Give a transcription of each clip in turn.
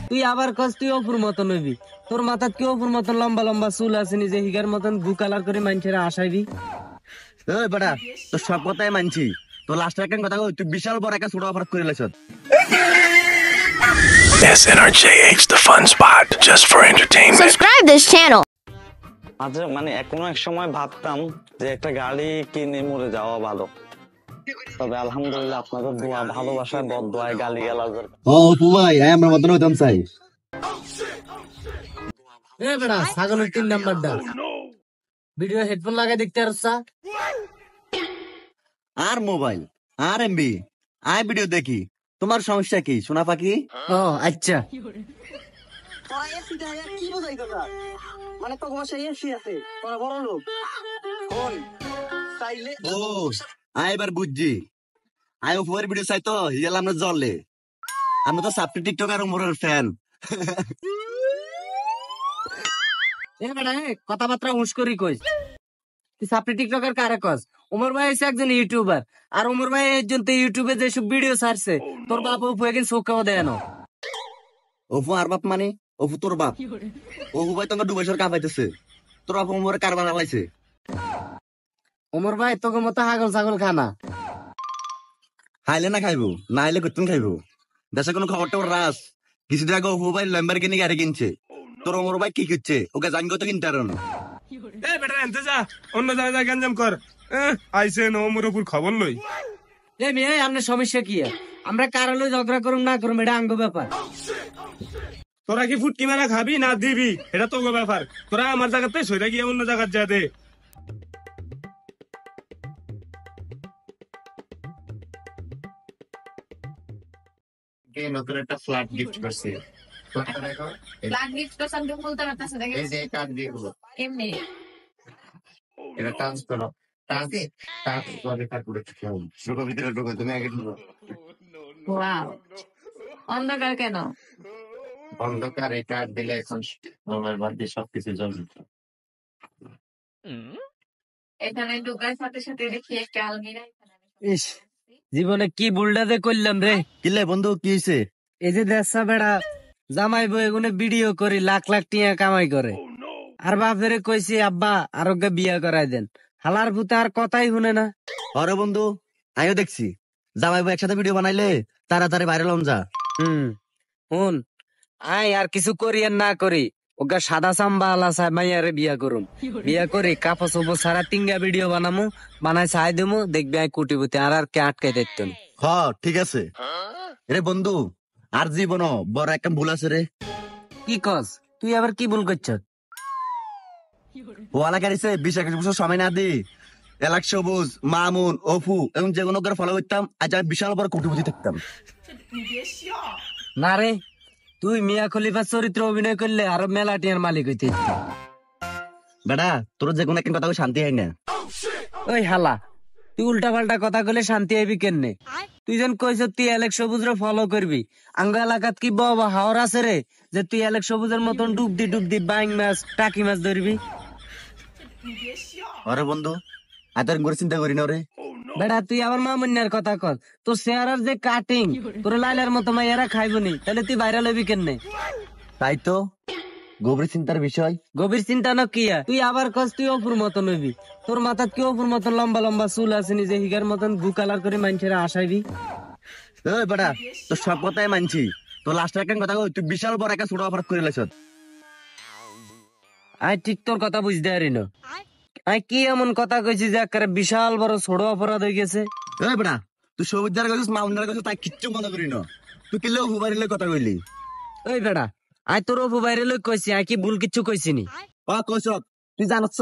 তুই আবার কস তুই অপুর মতন হইবি। তোর মাথাত কি অপুর মতন লম্বা লম্বা চুল আছে নিজে হিগার মতন গু কালার করে মানুষের আসাইবি? ওই বেটা তোর সব কথাই মানছি, তোর লাস্টের একটা কথা তুই বিশাল বড় একটা ছোট অপরাধ করে lace. SNRJH, the fun spot, just for entertainment. Subscribe this channel. আচ্ছা মানে কোনো এক সময় ভাবতাম যে একটা গাড়ি কিনে মরে যাওয়া ভালো, তবে আলহামদুলিল্লাহ আপনাদের দোয়া ভালোবাসার বদদোয়ায় গালি গালাজের ও ভাই আমরা মতন হইতাম চাই। এ বেটা ছাগলের 3 নাম্বারটা ভিডিও হেডফোন লাগাই দেখতে পারছা? আর মোবাইল আর এমবি আই ভিডিও দেখি, তোমার সমস্যা কি সোনা পাখি? ও আচ্ছা মানে তো সমস্যা আছে তোরা বড় লোক ও আই এবার বুঝছি, আই উপরের ভিডিও চাই তো হিয়াল আমরা জলে, আমরা তো সাবটি টিকটক আর মোরের ফ্যান। এ বেটা কথাবার্তা হুঁশ করি কইস। তুই সাপড়ি টিকটকার কারে কস? ওমর ভাই হচ্ছে একজন ইউটিউবার, আর ওমর ভাই একজন তো ইউটিউবে যেসব ভিডিও ছাড়ছে তোর বাপ অপু একদিন চোখেও দেয় না। অপু আর বাপ মানে অপু তোর বাপ? অপু ভাই তোমাকে ডুবাইশর কাঁপাইতেছে, তোর বাপ মোরে কারবার লাগাইছে। ওমর ভাই তোকে মতো হাগল ছাগল খানা খাইলে না খাইবো, না আইলে করতেন খাইবো। দেশে কোনো খবর টবর রাস? কিছুদিন আগে অপু ভাই ল্যাম্বরগিনি গাড়ি কিনছে, তোর অমর ভাই কি করছে ওকে জানি কত কিনতে পারো না। এ বেটা এনতে যা, অন্য জায়গায় গঞ্জাম কর। আইসে নমর উপর খবর লই। এ মেয়ে আপনার সমস্যা কি? আমরা কারালো ঝগড়া করুম না করুম এটা আঙ্গ ব্যাপার। তোরা কি ফুটকি মারা খাবি না দিবি এটা তো ব্যাপার। তোরা আমার জায়গাতে সইরা গিয়ে অন্য জায়গায় যা দে। নতুন একটা ফ্ল্যাট গিফট করছি। ফ্ল্যাট গিফট তো সামনে বলতে পারতাছ না। এই যে কার্ড দিয়ে হলো এমনি এটা টাচ করো, টাচ করে তারপরে ঢোকো ভিতরে ঢোকো, তুমি আগে ঢোকো। ওয়াও, অন্ধকার কেন? অন্ধকার এই কার্ড দিলে এখন মোবাইল বাদ দিয়ে সবকিছু জ্বলবে। এখানে ঢোকার সাথে সাথে দেখি একটা আলমিরা। ইস জীবনে কি বুলডাতে করলাম রে। কিলে বন্ধু কি হয়েছে? এই যে দেশা বেড়া জামাই বউ এগুলো ভিডিও করি লাখ লাখ টিয়া কামাই করে, আর বাপেরে কইছি আব্বা আরোগ্য বিয়া করাই দেন, হালার ভূতে আর কথাই শুনে না। আরে বন্ধু আমিও দেখছি জামাই বউ একসাথে ভিডিও বানাইলে তাড়াতাড়ি ভাইরাল হন যা। শুন আই আর কিছু করি আর না করি ওগা সাদা চাম্বা আলা চাই মাইয়ারে বিয়া করুম, বিয়া করি কাপড় চোপড় সারা টিঙ্গা ভিডিও বানামু, বানাই চাই দেবো দেখবি আই কুটিপুতি আর কে আটকাই দেখতো না। হ ঠিক আছে রে বন্ধু, আর জীবন বড় একটা ভুল আছে রে। কি কস তুই আবার কি ভুল করছ? ও এলাকারিছে 20-21 বছর সময় না দি এলাক সবুজ মামুন অফু এবং যে কোনো করে ফলো করতাম, আজ আমি বিশাল বড় কুটিপুতি থাকতাম। না রে তুই মিয়া খলিফার চরিত্র অভিনয় করলে আরো মেলা টিয়ার মালিক হইতে। বেটা তোর যে কোনো একটা কথা শান্তি হয় না। ওই হালা তুই উল্টা পাল্টা কথা কইলে শান্তি আইবি কেনে? তুই যেন কইছ তুই অ্যালেক্স সবুজরে ফলো করবি, আঙ্গ এলাকাত কি বাবা হাওর আছে রে যে তুই অ্যালেক্স সবুজের মতন ডুব দি বাইং মাছ টাকি মাছ ধরবি? আরে বন্ধু আর তোর করে চিন্তা করি না রে। বেটা তুই আমার মামুন্যার কথা কর, তোর চেহারার যে কাটিং তোর লাইলার মতো মাইয়ারা খাইবনি, তাহলে তুই ভাইরাল হবি কেনে? তাই তো গভীর চিন্তার বিষয়। গভীর চিন্তা না কিয়া তুই আবার কস তুই অপুর মতন হইবি। তোর মাথাত কি অপুর মতন লম্বা লম্বা চুল আছে নিজে হিগার মতন গু কালার করে মানুষেরা আসাইবি? ওই বেটা তোর সব কথাই মানছি, তোর লাস্টের একটা কথা তুই বিশাল বড় একটা ছোট অপরাধ করে লেছ। আই ঠিক তোর কথা বুঝতে পারি না, আই কি এমন কথা কইছি যে একেবারে বিশাল বড় ছোট অপরাধ হয়ে গেছে? ওই বেটা তুই সবুজদার কাছে মামুনার কাছে তাই কিচ্ছু মনে করি না, তুই কিলে হুবারিলে কথা কইলি। ওই বেটা আই তোর অপু বাইরে লোক কইছি, আই কি ভুল কিচ্ছু কইছিনি? কইস তুই জানছ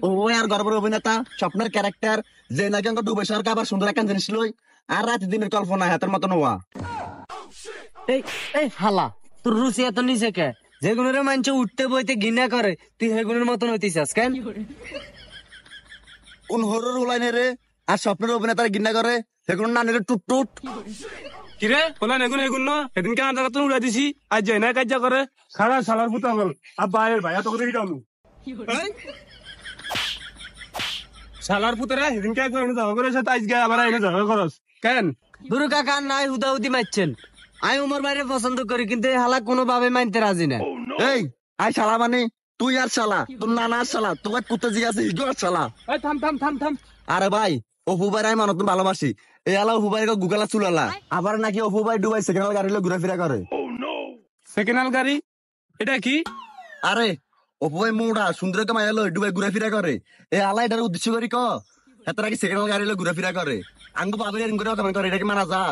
ও আর গর্বের অভিনেতা স্বপ্নের ক্যারেক্টার যে নাকি অঙ্ক ডুবে সরকার আবার সুন্দর একটা জিনিস লই আর রাত দিনের কল্পনা হাতের মতন হওয়া। এই হালা তোর রুচি এত নিচে কে? যেগুলোর মানুষ উঠতে বইতে ঘৃণা করে তুই সেগুলোর মতন হইতেছিস কেন? কোন হরর উলাইনে রে আর স্বপ্নের অভিনেতার ঘৃণা করে সেগুলো নানির টুট টুট। কিরে বলা নেগুন এগুন না সেদিন কেন জায়গা তো উড়াই দিছি, আজ যাই না কাজ করে সারা সালার পুতা গল আব্বা এর ভাইয়া তোকে দেখি যাবো শালার পুতরা সেদিন কে ঝগড়া করেছে, আজকে আবার এনে ঝগড়া করস কেন? গুরু কাকা নাই হুদাহুদি মারছেন, আমি উমর ভাইরে পছন্দ করি, কিন্তু এই হালা কোনোভাবে মানতে রাজি না। এই আই শালা মানে তুই আর শালা, তোর নানা আর শালা, তোর কুত্তা জিজ্ঞাসা হিজো আর শালা। এই থাম থাম থাম থাম। আরে ভাই অপু ভাই আমি মনত ভালোবাসি, এই আলা অপু ভাই গুগলা চুলালা, আবার নাকি অপু ভাই দুবাই সেকেন্ড গাড়ি লয়ে ঘুরাফেরা করে। সেকেন্ড হ্যান্ড গাড়ি এটা কি? আরে অপু ভাই মোড়া সুন্দর মাইয়া লই দুবাই ঘুরাফেরা করে, এই আলা এটার উদ্দেশ্য করি ক এত নাকি সেকেন্ড গাড়ি লয়ে ঘুরাফেরা করে, আঙ্গু পাবি এরকম করে কমেন্ট করে, এটা কি মানা যা?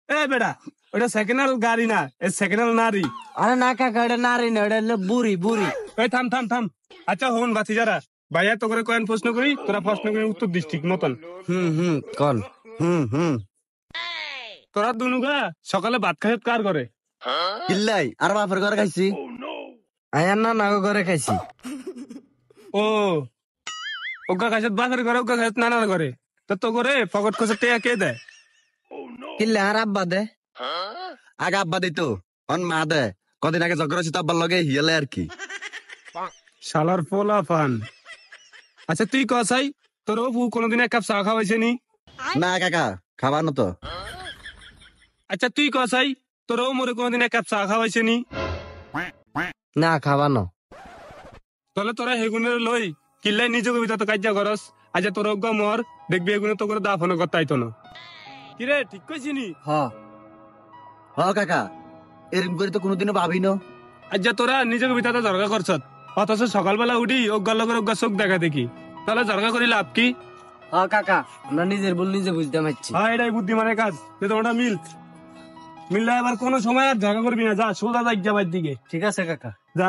এ বেটা, ওটা সেকেন্ড হ্যান্ড গাড়ি না, এ সেকেন্ড হ্যান্ড নারী। আরে না কাকা, এটা নারী না, এটা হলো বুড়ি বুড়ি। এই থাম থাম থাম। আচ্ছা হন বাতি যারা ভাইয়া তো করে কয়েন প্রশ্ন করি, তোরা প্রশ্ন করি উত্তর দিস ঠিক মতন। কন। হুম তোরা দুনুগা সকালে ভাত খাই কার করে? কিল্লাই আর বাপের ঘরে খাইছি। আয়ার না নাগো ঘরে খাইছি। ও ওগা খাইছত বাপের ঘরে, ওগা খাইছত নানার ঘরে। তো করে পকেট খসে টেয়া কে দেয়? কিল্লে আর আব্বা দে। আগে আব্বা দিত অন মা দে, কদিন আগে ঝগড়া ছিল আব্বার লগে হিয়ালে আর কি। শালার পোলা ফান। আচ্ছা তুই কসাই, তোর ও কোনোদিন এক কাপ চা খাওয়াইছে নি? না কাকা খাবার তো। আচ্ছা তুই কসাই, তোর ও মোরে কোনোদিন এক কাপ চা খাওয়াইছে নি? না খাবানো। তাহলে তোরা হেগুনের লই কিল্লাই নিজেকে ভিতর তো কাজ্যা করস। আচ্ছা তোর অজ্ঞ মর দেখবি এগুলো তো করে দাফনও করতে আইতো না। কিরে ঠিক কইছি নি? হ কাকা এরকম করে তো কোনোদিনও ভাবি ন। আচ্ছা তোরা নিজেকে ভিতরে জরগা করছ, অথচ সকালবেলা উঠি অজ্ঞার লগের অজ্ঞা চোখ দেখা দেখি, তাহলে জরগা করি লাভ কি? কাকা আমরা নিজের ভুল নিজে বুঝতে পারছি। হ্যাঁ এটাই বুদ্ধিমানের কাজ। তোমরা মিললে এবার কোনো সময় আর ঝগড়া করবি না, যা সোজা যাই যাবার দিকে। ঠিক আছে কাকা। যা।